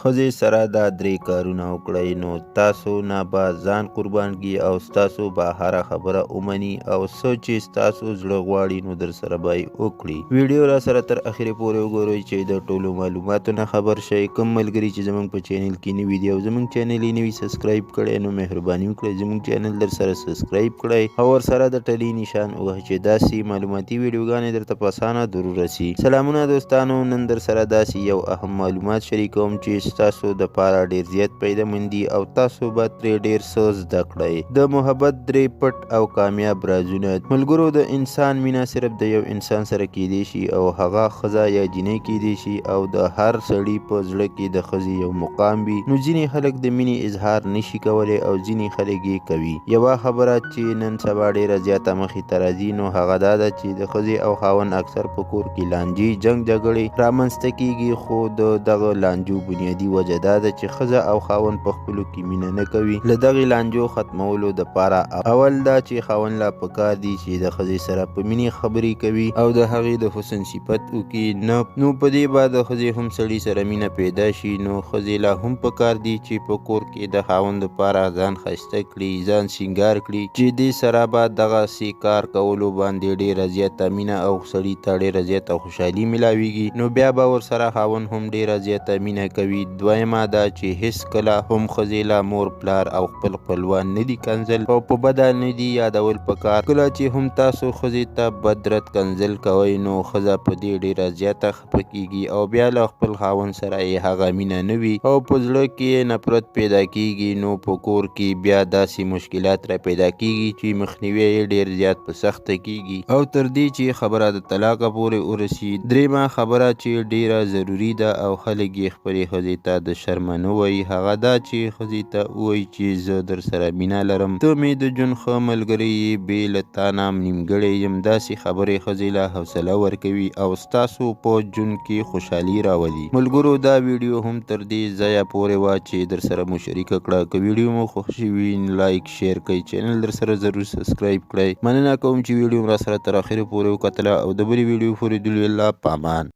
ښځې سره دا درې کارونه وکړئ نو تاسو نه به ځان قربان کړي او ستاسو به هره خبره ومني او څه چې ستاسو زړه غواړي نو در سره به یې وکړي. ویډیو را سره تر اخرې پورې وګورئ چې د ټولو معلوماتو نه خبر شئ. کوم ملګري چې زموږ په چینل کې نوي دي او زموږ چینل یې نوي سبسکرایب کړی نو مهرباني وکړئ زموږ چینل در سره سبسکرایب کړئ او ورسره د ټلې نشان ووهئ چې داسې معلوماتي ویډیوګانې درته په اسانه درور رسي. سلامونه دوستانو، نن در سره داسې یو اهم معلومات شریکوم چې ستاسو د پاره ډیر زیات پیدامندي او تاسو به ترې ډیر څه زده کړئ. د محبت درې پټ او کامیاب رازونه. ملګرو، د انسان مینه صرف د یو انسان سره کیدی شي او هغه ښځه یا جینۍ کیدی شي او د هر سړي په زړه کې د ښځې یو مقام وي. نو ځینې خلک د مینې اظهار نشي کولی او ځینې خلک یې کوي. یوه خبره چې نن سبا ډیره زیاته مخې ته راځي نو هغه دا ده چې د ښځې او خاوند اکثر په کور کې لانجې جنګ جګړې رامنځته کیږي. خو د دغه لانجو بنیادي وجه دا ده چې ښځه او خاوند په خپلو کې مینه نه کوي. له دغې لانجو ختمولو دپاره اول دا چې خاوند لا پکار دي چې د ښځې سره په مینې خبرې کوي او د هغې د حسن صفت وکړي. نو په دې به د ښځې هم سړي سره مینه پیدا شي. نو ښځې لا هم پکار دي چې په کور کې د خاوند دپاره ځان ښایسته کړي، ځان سینګار کړي چې دې سره به دغسې کار کولو باندې ډېره زیاته مینه او سړي ته ډېره زیاته خوشحالي میلاویږي. نو بیا به ورسره خاوند هم ډېره زیاته مینه کوي. دویمه دا چې هیڅ کله هم ښځې له مور پلار او خپل خپلوان نه دي کنځل او په بده نه دي یادول پکار. کله چې هم تاسو ښځې ته بدرد کنځل کوئ نو ښځه په دې ډېره زیاته خفه کیږي او بیا له خپل خاوند سره یې هغه مینه نه وي او په زړه کې یې نفرت پیدا کیږي. نو په کور کې بیا داسې مشکلات را پیدا کیږي چې مخنیوی یې ډېر زیات په سخته کیږي او تر دې چې خبره د طلاقه پورې ورسي. درېیمه خبره چې ډېره ضروري ده او خلک یې خپلې ښځې ته د شرمه نه وایي هغه دا چې ښځې ته ووایي چې زه در سره مینه لرم، ته مې د ژوند ښه ملګری یې، بې له تا نه نیمګړی یم. داسې خبرې ښځې له حوصله ورکوي او ستاسو په ژوند کې خوشحالي راولي. ملګرو، دا ویډیو هم تر دې ځایه پورې وه چې در سره مو شریکه کړه. که ویډیو مو خوښ شوي لایک شیر کړئ، چینل در سره ضرور سبسکرایب کړئ. مننه کوم چې ویډیو را سره تر اخره پورې وکتله او د بلې ویډیو پورې دلو الله پامان.